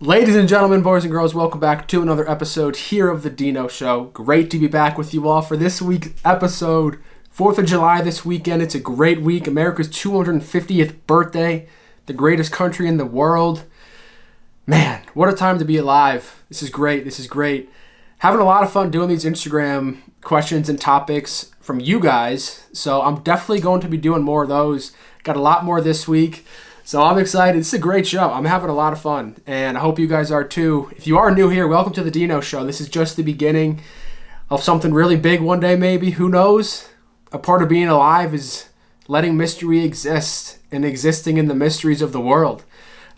Ladies and gentlemen, boys and girls, welcome back to another episode here of the DEANO Show. Great to be back with you all for this week's episode. 4th of July this weekend. It's a great week. America's 250th birthday. The greatest country in the world. Man, what a time to be alive. This is great. Having a lot of fun doing these Instagram questions and topics from you guys. So I'm definitely going to be doing more of those. Got a lot more this week. So I'm excited. It's a great show. I'm having a lot of fun, and I hope you guys are too. If you are new here, welcome to the DEANO Show. This is just the beginning of something really big one day, maybe. Who knows? A part of being alive is letting mystery exist and existing in the mysteries of the world.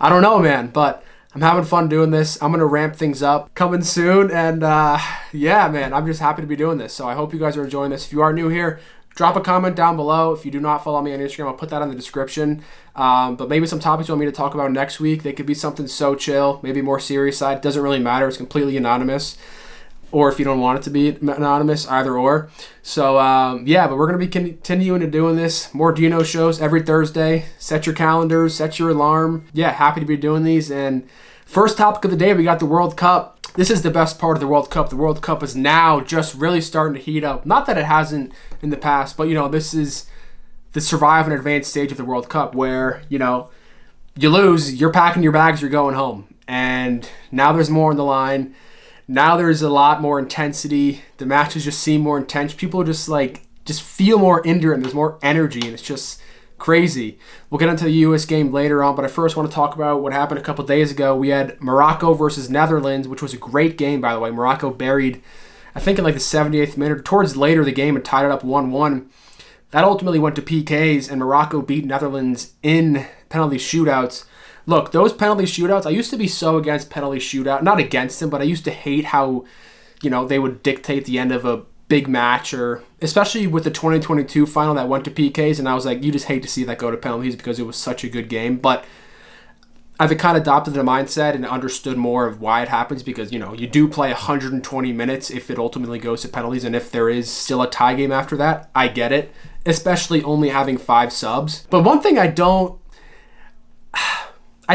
I don't know, man, but I'm having fun doing this. I'm going to ramp things up coming soon, and yeah, man, I'm just happy to be doing this. So I hope you guys are enjoying this. If you are new here, drop a comment down below. If you do not follow me on Instagram, I'll put that in the description. But maybe some topics you want me to talk about next week. They could be something so chill, maybe more serious side. Doesn't really matter. It's completely anonymous. Or if you don't want it to be anonymous, either or. So, yeah, but we're going to be continuing to doing this. More DEANO shows every Thursday. Set your calendars. Set your alarm. Yeah, happy to be doing these. And first topic of the day, we got the World Cup. This is the best part of the World Cup. The World Cup is now just really starting to heat up. Not that it hasn't in the past, but, this is the survive and advance stage of the World Cup where, you lose, you're packing your bags, you're going home. And now there's more on the line. Now there's a lot more intensity. The matches just seem more intense. People just feel more into it, and there's more energy, and it's just crazy. We'll get into the U.S. game later on, but I first want to talk about what happened a couple days ago. We had Morocco versus Netherlands, which was a great game, by the way. Morocco buried, I think, in the 78th minute, towards later the game, and tied it up 1-1. That ultimately went to PKs, and Morocco beat Netherlands in penalty shootouts. Look, those penalty shootouts, I used to be so against penalty shootout. Not against them, but I used to hate how, they would dictate the end of a big match, or especially with the 2022 final that went to PKs, and I was like, you just hate to see that go to penalties because it was such a good game. But I've kind of adopted the mindset and understood more of why it happens because, you do play 120 minutes if it ultimately goes to penalties, and if there is still a tie game after that, I get it, especially only having 5 subs. But one thing I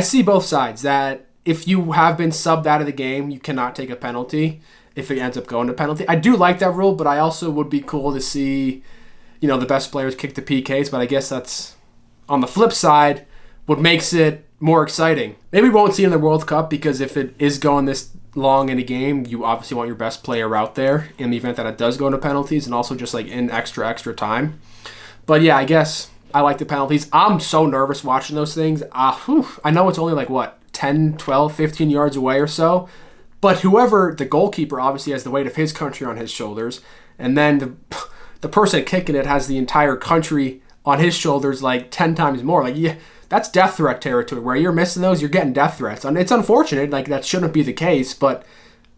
see both sides, that if you have been subbed out of the game, you cannot take a penalty if it ends up going to penalty. I do like that rule, but I also would be cool to see, the best players kick the PKs, but I guess that's, on the flip side, what makes it more exciting. Maybe we won't see it in the World Cup, because if it is going this long in a game, you obviously want your best player out there in the event that it does go into penalties, and also just in extra time. But yeah, I guess I like the penalties. I'm so nervous watching those things. I know it's only 10, 12, 15 yards away or so. But whoever, the goalkeeper obviously has the weight of his country on his shoulders. And then the person kicking it has the entire country on his shoulders 10 times more. Yeah, that's death threat territory. Where you're missing those, you're getting death threats. And it's unfortunate. That shouldn't be the case. But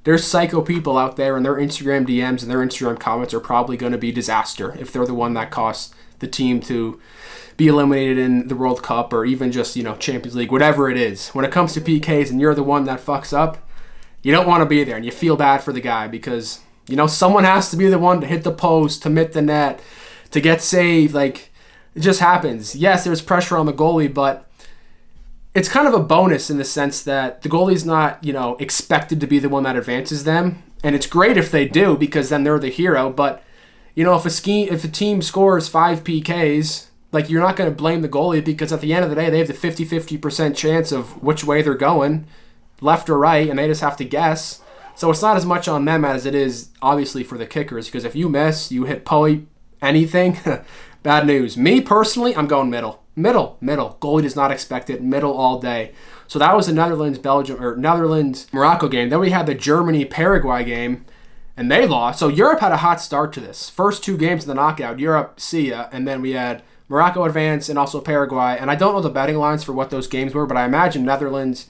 there's psycho people out there, and their Instagram DMs and their Instagram comments are probably going to be disaster if they're the one that costs the team to be eliminated in the World Cup, or even just, Champions League, whatever it is. When it comes to PKs and you're the one that fucks up, you don't want to be there, and you feel bad for the guy because, someone has to be the one to hit the post, to mitt the net, to get saved. It just happens. Yes, there's pressure on the goalie, but it's kind of a bonus in the sense that the goalie's not, expected to be the one that advances them. And it's great if they do, because then they're the hero. But, if a team scores 5 PKs, you're not going to blame the goalie, because at the end of the day, they have the 50% chance of which way they're going, left or right, and they just have to guess. So it's not as much on them as it is, obviously, for the kickers, because if you miss, you hit poey, anything, bad news. Me, personally, I'm going middle. Middle. Goalie does not expect it. Middle all day. So that was the Netherlands-Morocco game. Then we had the Germany-Paraguay game, and they lost. So Europe had a hot start to this. First 2 games in the knockout, Europe, see ya, and then we had Morocco advance and also Paraguay. And I don't know the betting lines for what those games were, but I imagine Netherlands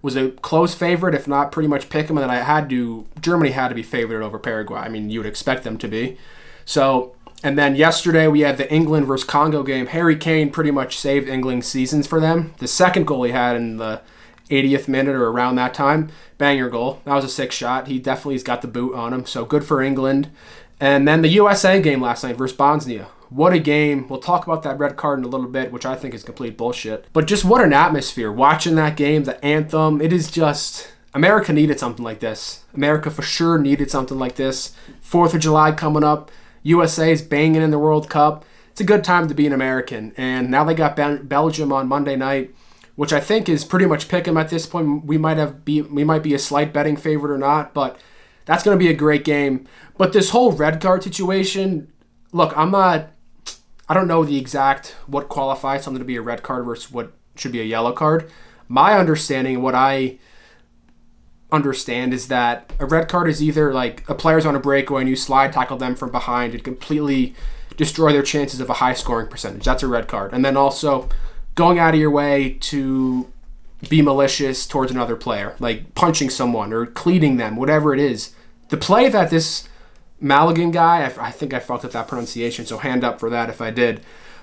was a close favorite, if not pretty much pick them. And then Germany had to be favored over Paraguay. I mean, you would expect them to be. So, and then yesterday we had the England versus Congo game. Harry Kane pretty much saved England's seasons for them. The second goal he had in the 80th minute or around that time, banger goal. That was a sick shot. He definitely has got the boot on him. So good for England. And then the USA game last night versus Bosnia. What a game. We'll talk about that red card in a little bit, which I think is complete bullshit. But just what an atmosphere. Watching that game, the anthem, it is just... America needed something like this. America for sure needed something like this. 4th of July coming up. USA is banging in the World Cup. It's a good time to be an American. And now they got Belgium on Monday night, which I think is pretty much pick 'em at this point. We might be a slight betting favorite or not, but that's going to be a great game. But this whole red card situation, look, I don't know the exact what qualifies something to be a red card versus what should be a yellow card. My understanding, what I understand, is that a red card is either like a player's on a breakaway and you slide tackle them from behind and completely destroy their chances of a high scoring percentage. That's a red card. And then also going out of your way to be malicious towards another player, like punching someone or cleating them, whatever it is. The play that this Maligan guy, I think I fucked up that pronunciation, so hand up for that if I did.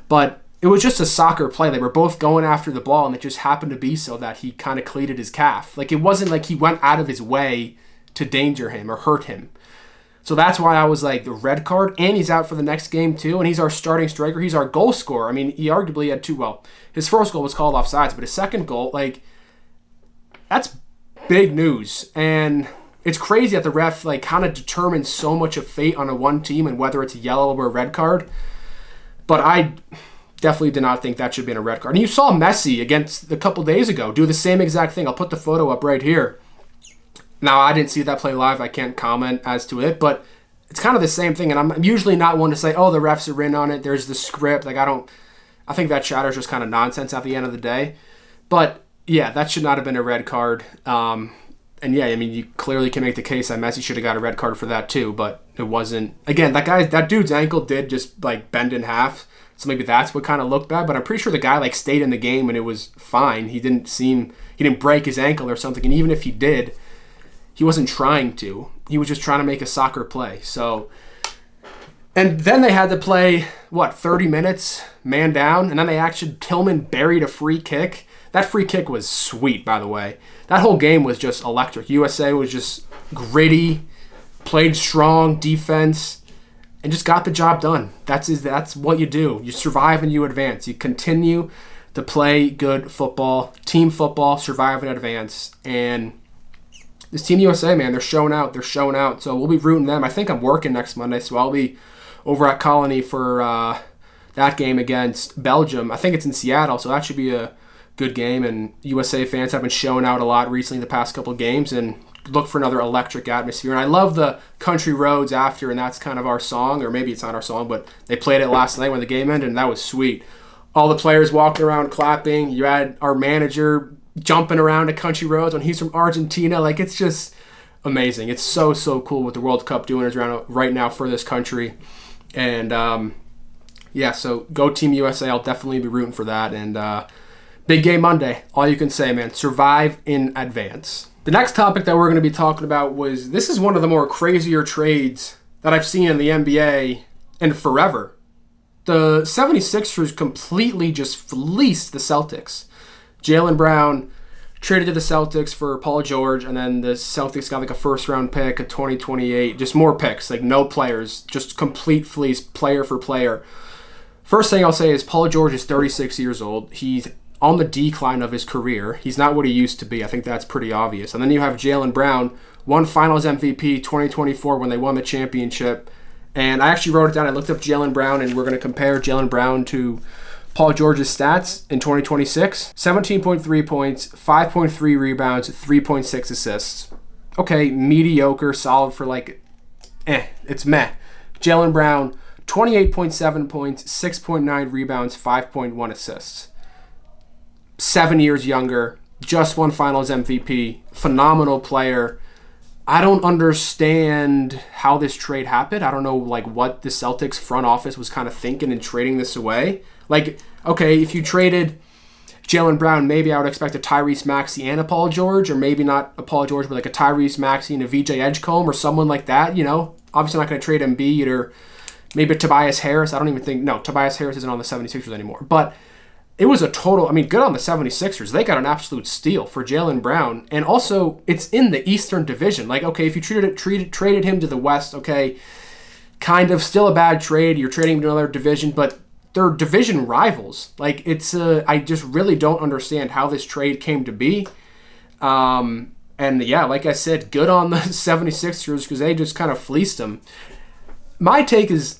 But it was just a soccer play. They were both going after the ball, and it just happened to be so that he kind of cleated his calf. Like, it wasn't like he went out of his way to danger him or hurt him. So that's why I was like, the red card, and he's out for the next game too, and he's our starting striker. He's our goal scorer. I mean, he arguably had his first goal was called offsides, but his second goal, like, that's big news. And it's crazy that the ref like kind of determines so much of fate on a one team and whether it's a yellow or a red card. But I definitely did not think that should have been a red card. And you saw Messi against a couple days ago do the same exact thing. I'll put the photo up right here. Now, I didn't see that play live. I can't comment as to it, but it's kind of the same thing. And I'm usually not one to say, oh, the refs are in on it. There's the script. Like, I think that shatter is just kind of nonsense at the end of the day. But yeah, that should not have been a red card. And yeah, I mean, you clearly can make the case that Messi should have got a red card for that too, but it wasn't. Again, that dude's ankle did just like bend in half, so maybe that's what kind of looked bad. But I'm pretty sure the guy like stayed in the game and it was fine. He didn't break his ankle or something, and even if he did, he wasn't trying to. He was just trying to make a soccer play. So, and then they had to play 30 minutes man down, and then Tillman buried a free kick. That free kick was sweet, by the way. That whole game was just electric. USA was just gritty, played strong defense, and just got the job done. That's what you do. You survive and you advance. You continue to play good football, team football, survive and advance. And this Team USA, man, they're showing out. So we'll be rooting them. I think I'm working next Monday, so I'll be over at Colony for that game against Belgium. I think it's in Seattle, so that should be a good game. And USA fans have been showing out a lot recently the past couple of games, and look for another electric atmosphere. And I love the Country Roads after, and that's kind of our song, or maybe it's not our song, but they played it last night when the game ended, and that was sweet. All the players walking around clapping. You had our manager jumping around to Country Roads when he's from Argentina. Like, it's just amazing. It's so cool what the World Cup doing is around right now for this country. And yeah, so go Team USA. I'll definitely be rooting for that. And big game Monday. All you can say, man, survive in advance. The next topic that we're going to be talking about this is one of the more crazier trades that I've seen in the NBA in forever. The 76ers completely just fleeced the Celtics. Jaylen Brown traded to the Celtics for Paul George, and then the Celtics got like a first-round pick, a 2028, just more picks, like no players, just complete fleece, player for player. First thing I'll say is Paul George is 36 years old. He's on the decline of his career. He's not what he used to be. I think that's pretty obvious. And then you have Jaylen Brown, won Finals MVP 2024 when they won the championship. And I actually wrote it down. I looked up Jaylen Brown, and we're going to compare Jaylen Brown to Paul George's stats in 2026. 17.3 points, 5.3 rebounds, 3.6 assists. Okay, mediocre, solid for like, it's meh. Jaylen Brown, 28.7 points, 6.9 rebounds, 5.1 assists. 7 years younger, just won Finals MVP, phenomenal player. I don't understand how this trade happened. I don't know like what the Celtics front office was kind of thinking in trading this away. Like, okay, if you traded Jaylen Brown, maybe I would expect a Tyrese Maxey and a Paul George, or maybe not a Paul George, but like a Tyrese Maxey and a VJ Edgecombe or someone like that, you know. Obviously not going to trade Embiid or maybe Tobias Harris. Tobias Harris isn't on the 76ers anymore. But it was a total, good on the 76ers. They got an absolute steal for Jaylen Brown. And also, it's in the Eastern Division. Like, okay, if you traded him to the West, okay, kind of still a bad trade. You're trading to another division, but they're division rivals. Like, I just really don't understand how this trade came to be. And yeah, like I said, good on the 76ers because they just kind of fleeced them. My take is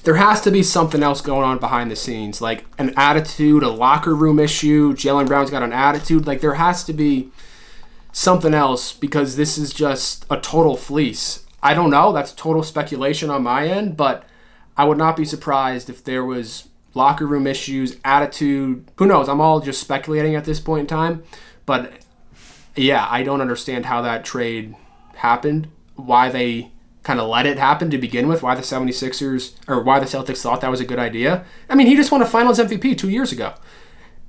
there has to be something else going on behind the scenes, like an attitude, a locker room issue. Jaylen Brown's got an attitude. Like, there has to be something else because this is just a total fleece. I don't know. That's total speculation on my end, but I would not be surprised if there was locker room issues, attitude. Who knows? I'm all just speculating at this point in time. But yeah, I don't understand how that trade happened, why they kind of let it happen to begin with, why the 76ers or why the Celtics thought that was a good idea. I mean, he just won a Finals MVP 2 years ago.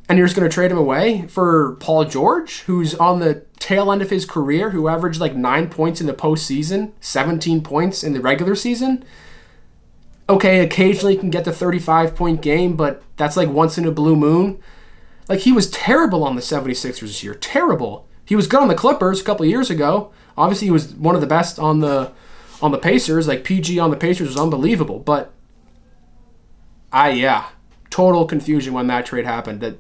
And you're just going to trade him away for Paul George, who's on the tail end of his career, who averaged like 9 points in the postseason, 17 points in the regular season. Okay, occasionally you can get the 35-point game, but that's like once in a blue moon. Like, he was terrible on the 76ers this year. Terrible. He was good on the Clippers a couple of years ago. Obviously, he was one of the best on the Pacers. Like, PG on the Pacers was unbelievable. But, total confusion when that trade happened.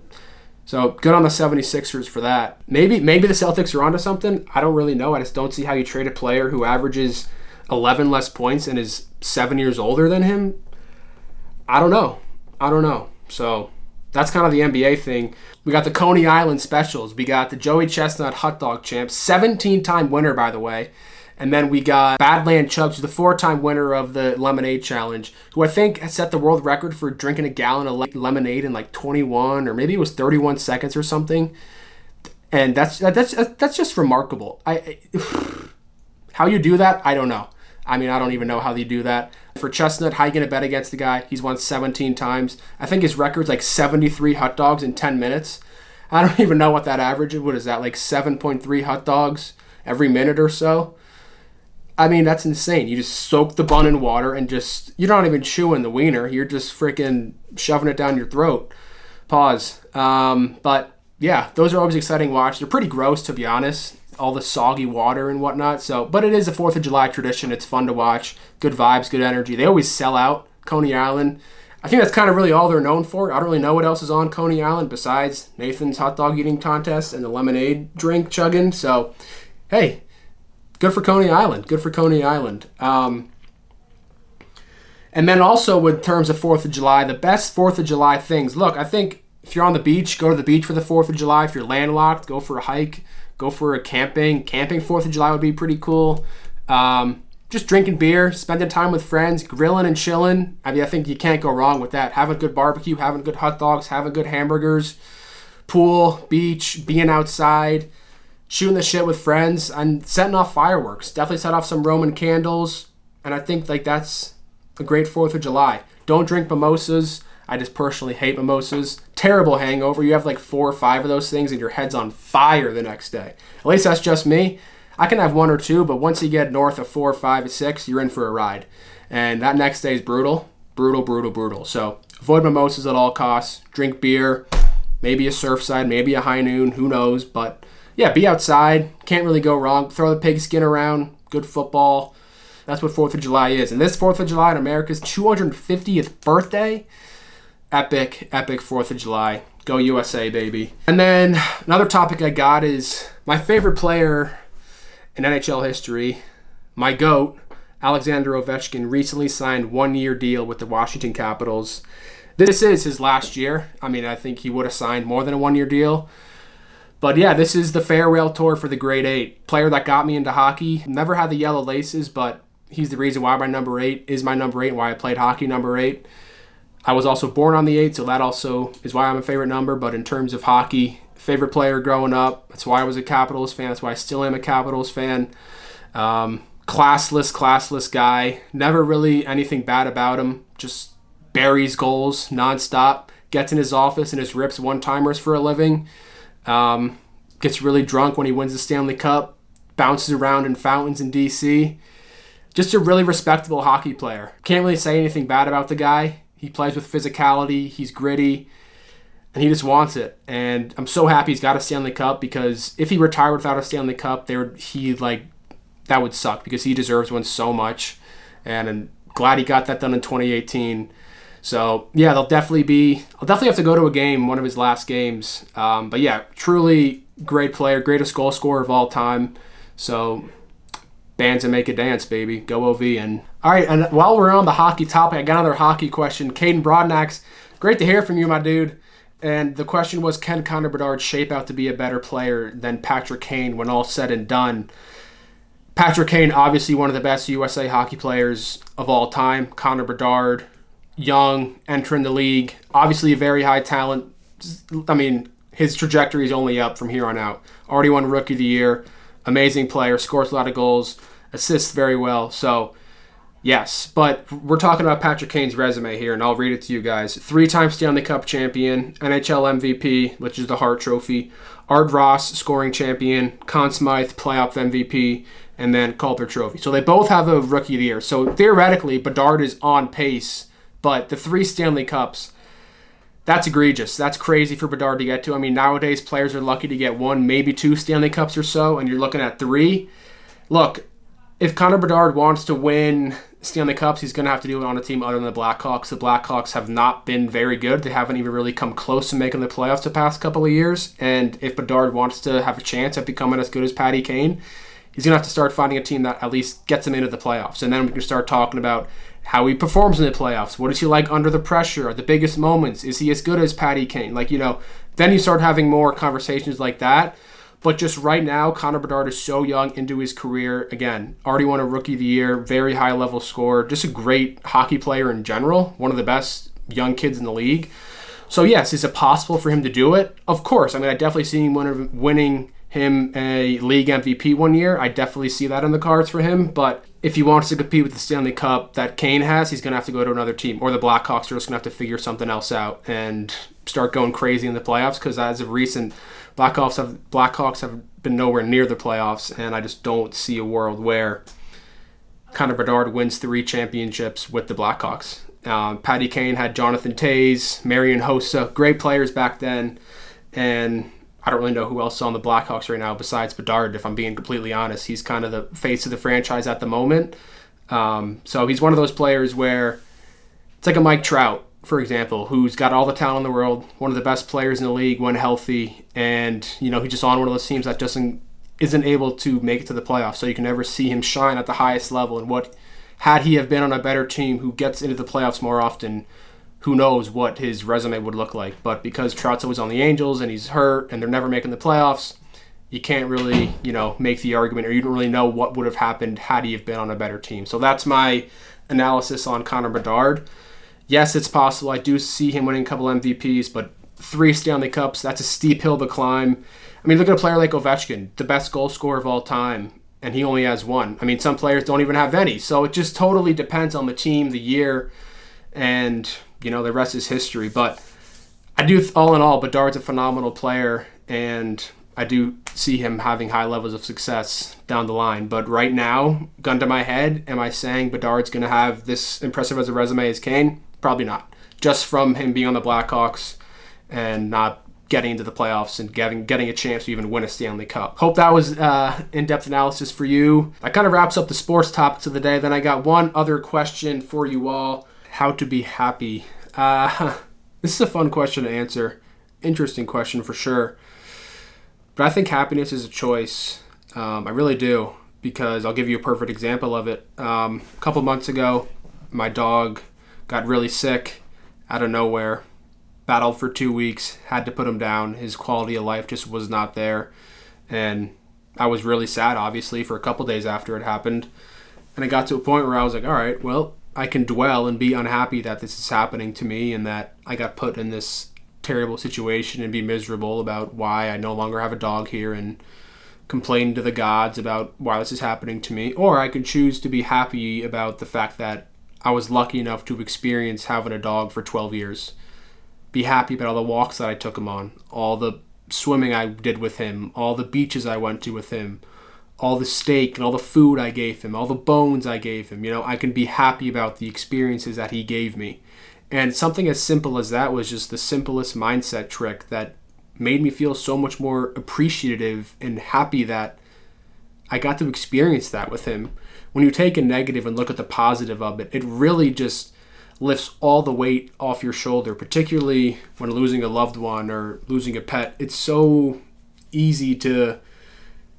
So, good on the 76ers for that. Maybe the Celtics are onto something. I don't really know. I just don't see how you trade a player who averages 11 less points and is 7 years older than him. I don't know. So, that's kind of the NBA thing. We got the Coney Island specials. We got the Joey Chestnut Hot Dog Champ, 17-time winner, by the way. And then we got Badland Chubbs, who's the 4-time winner of the Lemonade Challenge, who I think has set the world record for drinking a gallon of lemonade in like 21 or maybe it was 31 seconds or something. And that's just remarkable. How you do that, I don't know. I mean, I don't even know how they do that. For Chestnut, how you going to bet against the guy? He's won 17 times. I think his record's like 73 hot dogs in 10 minutes. I don't even know what that average is. What is that, like 7.3 hot dogs every minute or so? I mean, that's insane. You just soak the bun in water and you're not even chewing the wiener. You're just freaking shoving it down your throat. Pause. But yeah, those are always exciting watch. They're pretty gross, to be honest. All the soggy water and whatnot. But it is a 4th of July tradition. It's fun to watch. Good vibes, good energy. They always sell out Coney Island. I think that's kind of really all they're known for. I don't really know what else is on Coney Island besides Nathan's hot dog eating contest and the lemonade drink chugging. So, hey, good for Coney Island. Good for Coney Island. And then also in terms of 4th of July, the best 4th of July things. Look, I think if you're on the beach, go to the beach for the 4th of July. If you're landlocked, go for a hike. Go for a camping. Camping 4th of July would be pretty cool. Just drinking beer, spending time with friends, grilling and chilling. I mean, I think you can't go wrong with that. Having good barbecue, having good hot dogs, having good hamburgers, pool, beach, being outside, shooting the shit with friends, and setting off fireworks. Definitely set off some Roman candles. And I think like that's a great 4th of July. Don't drink mimosas. I just personally hate mimosas. Terrible hangover. You have like 4 or 5 of those things and your head's on fire the next day. At least that's just me. I can have 1 or 2, but once you get north of 4, 5, or 6, you're in for a ride. And that next day is brutal. Brutal. So avoid mimosas at all costs. Drink beer. Maybe a Surfside. Maybe a High Noon. Who knows? But yeah, be outside. Can't really go wrong. Throw the pigskin around. Good football. That's what 4th of July is. And this 4th of July, America's 250th birthday. Epic 4th of July. Go USA, baby. And then another topic I got is my favorite player in NHL history, my GOAT, Alexander Ovechkin, recently signed 1-year deal with the Washington Capitals. This is his last year. I mean, I think he would have signed more than a 1-year deal. But yeah, this is the farewell tour for the Great 8. Player that got me into hockey. Never had the yellow laces, but he's the reason why my number 8 is my number 8 and why I played hockey number 8. I was also born on the 8, so that also is why I'm a favorite number. But in terms of hockey, favorite player growing up. That's why I was a Capitals fan. That's why I still am a Capitals fan. Classless guy. Never really anything bad about him. Just buries goals nonstop. Gets in his office and just rips one-timers for a living. Gets really drunk when he wins the Stanley Cup. Bounces around in fountains in D.C. Just a really respectable hockey player. Can't really say anything bad about the guy. He plays with physicality. He's gritty. And he just wants it. And I'm so happy he's got a Stanley Cup because if he retired without a Stanley Cup, that would suck because he deserves one so much. and I'm glad he got that done in 2018. So yeah, I'll definitely have to go to a game, one of his last games. But yeah, truly great player, greatest goal scorer of all time. So bands and make a dance, baby. Go OV. And all right, and while we're on the hockey topic, I got another hockey question. Caden Broadnax, great to hear from you, my dude. And the question was, can Connor Bedard shape out to be a better player than Patrick Kane when all said and done? Patrick Kane, obviously one of the best USA hockey players of all time. Connor Bedard, young, entering the league, obviously a very high talent. I mean, his trajectory is only up from here on out. Already won Rookie of the Year, amazing player, scores a lot of goals, assists very well. So, yes, but we're talking about Patrick Kane's resume here, and I'll read it to you guys. 3-time Stanley Cup champion, NHL MVP, which is the Hart Trophy, Art Ross scoring champion, Conn Smythe playoff MVP, and then Calder Trophy. So they both have a Rookie of the Year. So theoretically, Bedard is on pace, but the 3 Stanley Cups, that's egregious. That's crazy for Bedard to get to. I mean, nowadays players are lucky to get 1, maybe 2 Stanley Cups or so, and you're looking at 3. Look, if Connor Bedard wants to win Stanley Cups, he's going to have to do it on a team other than the Blackhawks. The Blackhawks have not been very good. They haven't even really come close to making the playoffs the past couple of years. And if Bedard wants to have a chance at becoming as good as Patty Kane, he's going to have to start finding a team that at least gets him into the playoffs. And then we can start talking about how he performs in the playoffs. What is he like under the pressure? The biggest moments? Is he as good as Patty Kane? Then you start having more conversations like that. But just right now, Connor Bedard is so young into his career. Again, already won a Rookie of the Year, very high-level scorer, just a great hockey player in general, one of the best young kids in the league. So yes, is it possible for him to do it? Of course. I mean, I definitely see him winning him a league MVP one year. I definitely see that in the cards for him. But if he wants to compete with the Stanley Cup that Kane has, he's going to have to go to another team. Or the Blackhawks are just going to have to figure something else out and start going crazy in the playoffs, because as of recent, Blackhawks have been nowhere near the playoffs, and I just don't see a world where Connor Bedard wins 3 championships with the Blackhawks. Patty Kane had Jonathan Toews, Marian Hossa, great players back then, and I don't really know who else is on the Blackhawks right now besides Bedard, if I'm being completely honest. He's kind of the face of the franchise at the moment. So he's one of those players where it's like a Mike Trout, for example, who's got all the talent in the world, one of the best players in the league when healthy, and he's just on one of those teams that isn't able to make it to the playoffs. So you can never see him shine at the highest level. And what had he have been on a better team who gets into the playoffs more often, who knows what his resume would look like. But because Trout's always on the Angels and he's hurt and they're never making the playoffs, you can't really, make the argument, or you don't really know what would have happened had he have been on a better team. So that's my analysis on Connor Bedard. Yes, it's possible. I do see him winning a couple MVPs, but 3 Stanley Cups, that's a steep hill to climb. I mean, look at a player like Ovechkin, the best goal scorer of all time, and he only has 1. I mean, some players don't even have any. So it just totally depends on the team, the year, and, the rest is history. But I do, all in all, Bedard's a phenomenal player, and I do see him having high levels of success down the line. But right now, gun to my head, am I saying Bedard's going to have this impressive as a resume as Kane? Probably not. Just from him being on the Blackhawks and not getting into the playoffs and getting a chance to even win a Stanley Cup. Hope that was in-depth analysis for you. That kind of wraps up the sports topics of the day. Then I got one other question for you all. How to be happy. This is a fun question to answer. Interesting question for sure. But I think happiness is a choice. I really do, because I'll give you a perfect example of it. A couple months ago, my dog got really sick out of nowhere, battled for 2 weeks, had to put him down. His quality of life just was not there. And I was really sad, obviously, for a couple days after it happened. And I got to a point where I was like, all right, well, I can dwell and be unhappy that this is happening to me and that I got put in this terrible situation and be miserable about why I no longer have a dog here and complain to the gods about why this is happening to me. Or I could choose to be happy about the fact that I was lucky enough to experience having a dog for 12 years. Be happy about all the walks that I took him on, all the swimming I did with him, all the beaches I went to with him, all the steak and all the food I gave him, all the bones I gave him. I can be happy about the experiences that he gave me. And something as simple as that was just the simplest mindset trick that made me feel so much more appreciative and happy that I got to experience that with him. When you take a negative and look at the positive of it, it really just lifts all the weight off your shoulder, particularly when losing a loved one or losing a pet. It's so easy to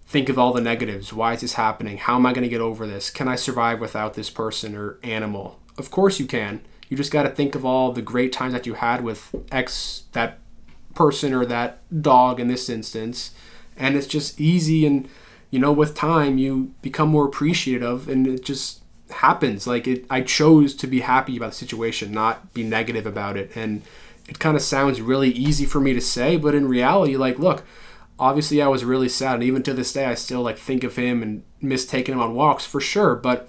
think of all the negatives. Why is this happening? How am I going to get over this? Can I survive without this person or animal? Of course you can. You just got to think of all the great times that you had with that person or that dog in this instance. And it's just easy, and with time you become more appreciative, and it just happens. I chose to be happy about the situation, not be negative about it. And it kind of sounds really easy for me to say, but in reality, look, obviously I was really sad, and even to this day I still think of him and miss taking him on walks for sure, but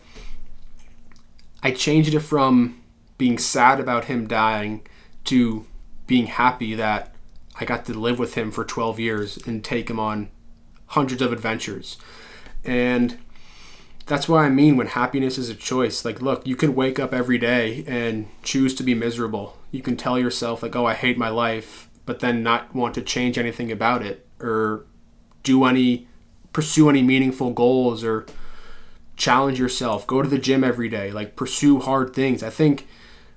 I changed it from being sad about him dying to being happy that I got to live with him for 12 years and take him on hundreds of adventures. And that's what I mean when happiness is a choice. Look, you can wake up every day and choose to be miserable. You can tell yourself oh, I hate my life, but then not want to change anything about it or pursue any meaningful goals or challenge yourself. Go to the gym every day. Pursue hard things. I think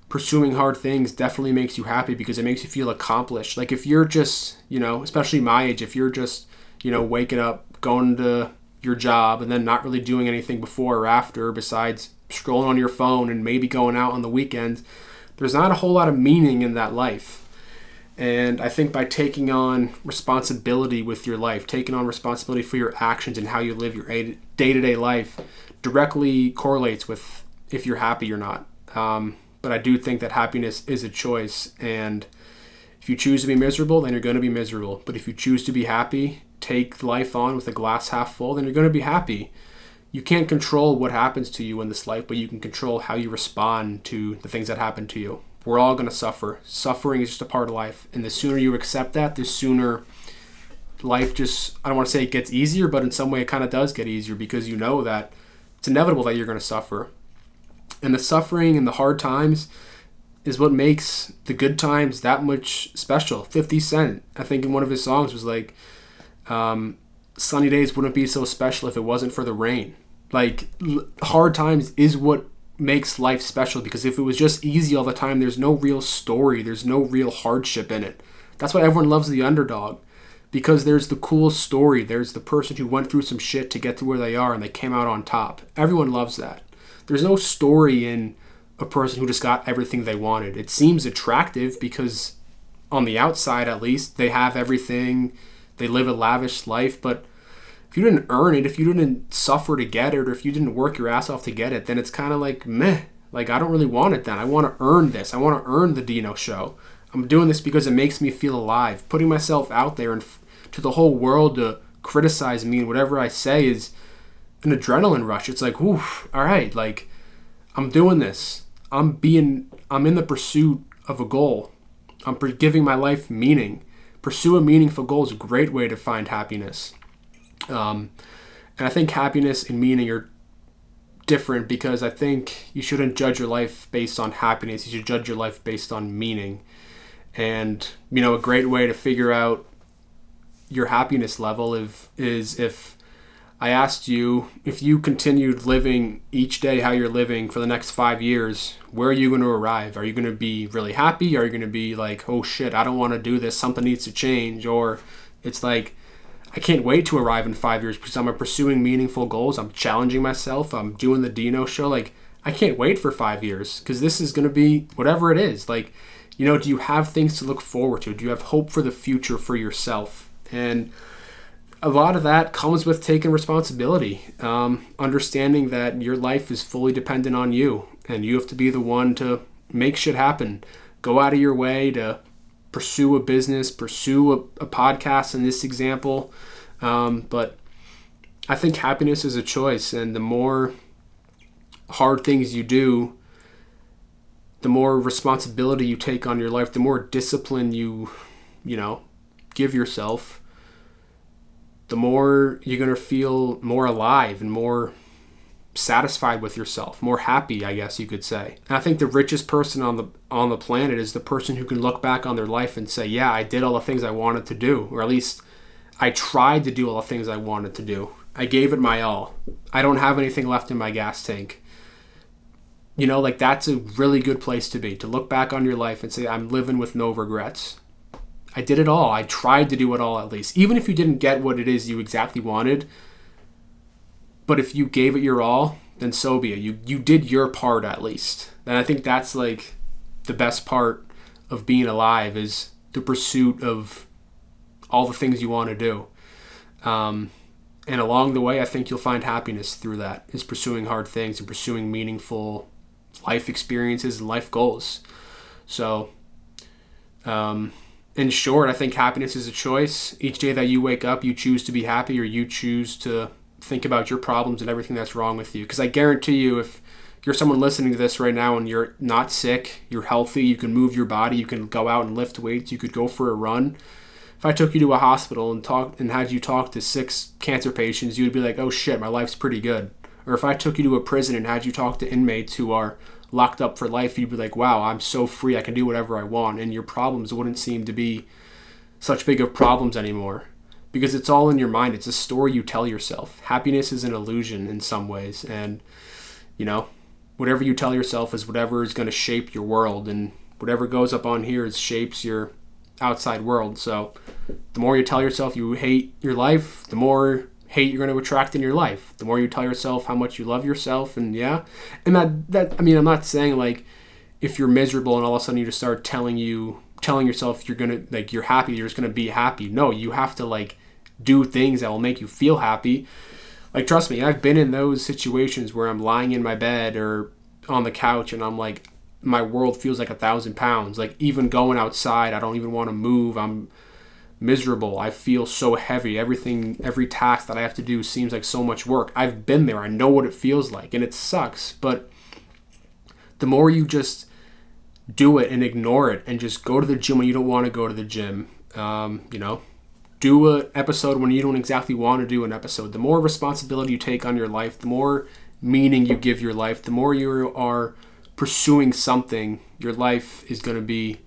pursuing hard things definitely makes you happy because it makes you feel accomplished. If you're just, especially my age, if you're just, waking up, going to your job and then not really doing anything before or after besides scrolling on your phone and maybe going out on the weekends, there's not a whole lot of meaning in that life. And I think by taking on responsibility with your life, taking on responsibility for your actions and how you live your day-to-day life directly correlates with if you're happy or not. But I do think that happiness is a choice, and if you choose to be miserable, then you're going to be miserable. But if you choose to be happy, take life on with a glass half full, then you're going to be happy. You can't control what happens to you in this life, but you can control how you respond to the things that happen to you. We're all going to suffer. Suffering is just a part of life, and the sooner you accept that, the sooner life just, I don't want to say it gets easier, but in some way it kind of does get easier because you know that it's inevitable that you're going to suffer. And the suffering and the hard times is what makes the good times that much special. 50 Cent, I think in one of his songs was sunny days wouldn't be so special if it wasn't for the rain. Hard times is what makes life special, because if it was just easy all the time, there's no real story, there's no real hardship in it. That's why everyone loves the underdog, because there's the cool story. There's the person who went through some shit to get to where they are and they came out on top. Everyone loves that. There's no story in a person who just got everything they wanted. It seems attractive because on the outside, at least, they have everything. They live a lavish life. But if you didn't earn it, if you didn't suffer to get it, or if you didn't work your ass off to get it, then it's kind of meh. I don't really want it then. I want to earn this. I want to earn the DEANO show. I'm doing this because it makes me feel alive. Putting myself out there and to the whole world to criticize me and whatever I say is an adrenaline rush. It's oof, all right, I'm doing this. I'm in the pursuit of a goal. I'm giving my life meaning. Pursue a meaningful goal is a great way to find happiness. And I think happiness and meaning are different, because I think you shouldn't judge your life based on happiness. You should judge your life based on meaning. And, a great way to figure out your happiness level is if I asked you, if you continued living each day how you're living for the next 5 years, where are you going to arrive? Are you going to be really happy? Are you going to be oh shit, I don't want to do this, something needs to change? Or it's I can't wait to arrive in 5 years because I'm pursuing meaningful goals, I'm challenging myself, I'm doing the DEANO show. I can't wait for 5 years because this is going to be whatever it is. Do you have things to look forward to? Do you have hope for the future for yourself? And a lot of that comes with taking responsibility, understanding that your life is fully dependent on you, and you have to be the one to make shit happen. Go out of your way to pursue a business, pursue a podcast in this example. But I think happiness is a choice, and the more hard things you do, the more responsibility you take on your life, the more discipline you give yourself, the more you're going to feel more alive and more satisfied with yourself, more happy, I guess you could say. And I think the richest person on the planet is the person who can look back on their life and say, yeah, I did all the things I wanted to do, or at least I tried to do all the things I wanted to do. I gave it my all. I don't have anything left in my gas tank. Like that's a really good place to be, to look back on your life and say, I'm living with no regrets. I did it all. I tried to do it all at least. Even if you didn't get what it is you exactly wanted, but if you gave it your all, then so be it. You did your part at least. And I think that's like the best part of being alive, is the pursuit of all the things you want to do. And along the way, I think you'll find happiness through that, is pursuing hard things and pursuing meaningful life experiences and life goals. So, in short, I think happiness is a choice. Each day that you wake up, you choose to be happy, or you choose to think about your problems and everything that's wrong with you. Because I guarantee you, if you're someone listening to this right now and you're not sick, you're healthy, you can move your body, you can go out and lift weights, you could go for a run. If I took you to a hospital and had you talk to 6 cancer patients, you would be like, oh shit, my life's pretty good. Or if I took you to a prison and had you talk to inmates who are locked up for life, you'd be like, wow, I'm so free, I can do whatever I want. And your problems wouldn't seem to be such big of problems anymore, because it's all in your mind. It's a story you tell yourself. Happiness is an illusion in some ways. And, whatever you tell yourself is whatever is going to shape your world. And whatever goes up on here shapes your outside world. So the more you tell yourself you hate your life, the more hate you're going to attract in your life. The more you tell yourself how much you love yourself, and I'm not saying like if you're miserable and all of a sudden you just start telling yourself you're happy, you're just going to be happy. No, you have to like do things that will make you feel happy. Like, trust me, I've been in those situations where I'm lying in my bed or on the couch and I'm like, my world feels like 1,000 pounds. Like, even going outside, I don't even want to move. I'm miserable. I feel so heavy. Every task that I have to do seems like so much work. I've been there. I know what it feels like, and it sucks. But the more you just do it and ignore it and just go to the gym when you don't want to go to the gym, do an episode when you don't exactly want to do an episode. The more responsibility you take on your life, the more meaning you give your life, the more you are pursuing something, your life is going to be,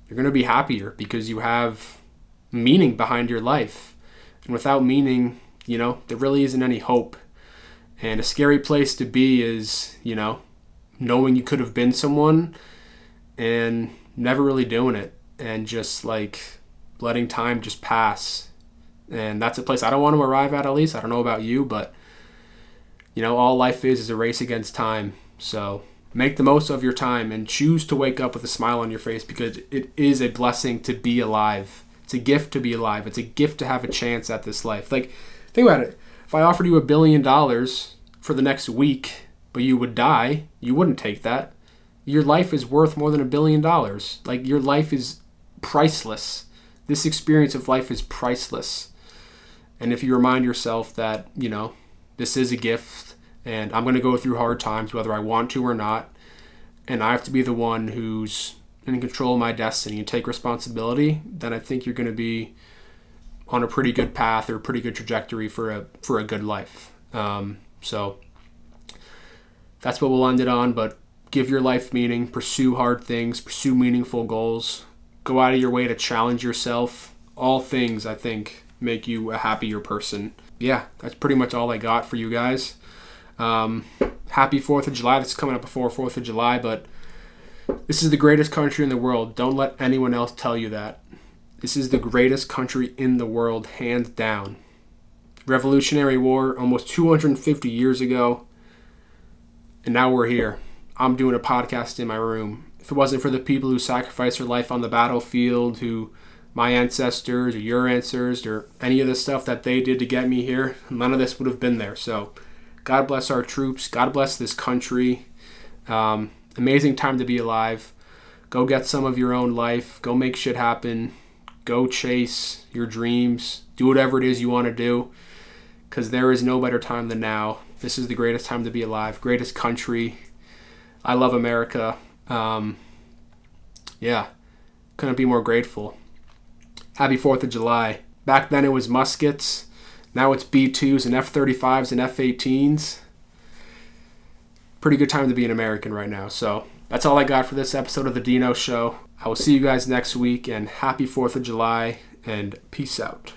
you're going to be happier because you have meaning behind your life. And without meaning, there really isn't any hope. And a scary place to be is, knowing you could have been someone and never really doing it, and just like letting time just pass. And that's a place I don't want to arrive at least. I don't know about you, but all life is a race against time. So make the most of your time and choose to wake up with a smile on your face, because it is a blessing to be alive. It's a gift to be alive. It's a gift to have a chance at this life. Like, think about it. If I offered you $1 billion for the next week, but you would die, you wouldn't take that. Your life is worth more than $1 billion. Like, your life is priceless. This experience of life is priceless. And if you remind yourself that, this is a gift, and I'm going to go through hard times whether I want to or not, and I have to be the one who's in control of my destiny and take responsibility, then I think you're going to be on a pretty good path or a pretty good trajectory for a good life. So that's what we'll end it on. But give your life meaning, pursue hard things, pursue meaningful goals, go out of your way to challenge yourself. All things, I think, make you a happier person. Yeah, that's pretty much all I got for you guys. Happy 4th of July. This is coming up before 4th of July, but this is the greatest country in the world. Don't let anyone else tell you that. This is the greatest country in the world, hands down. Revolutionary War, almost 250 years ago, and now we're here. I'm doing a podcast in my room. If it wasn't for the people who sacrificed their life on the battlefield, who my ancestors or your ancestors or any of the stuff that they did to get me here, none of this would have been there. So God bless our troops. God bless this country. Amazing time to be alive. Go get some of your own life. Go make shit happen. Go chase your dreams. Do whatever it is you want to do, because there is no better time than now. This is the greatest time to be alive. Greatest country. I love America. Couldn't be more grateful. Happy 4th of July. Back then it was muskets. Now it's B-2s and F-35s and F-18s. Pretty good time to be an American right now. So that's all I got for this episode of the DEANO Show. I will see you guys next week, and happy 4th of July, and peace out.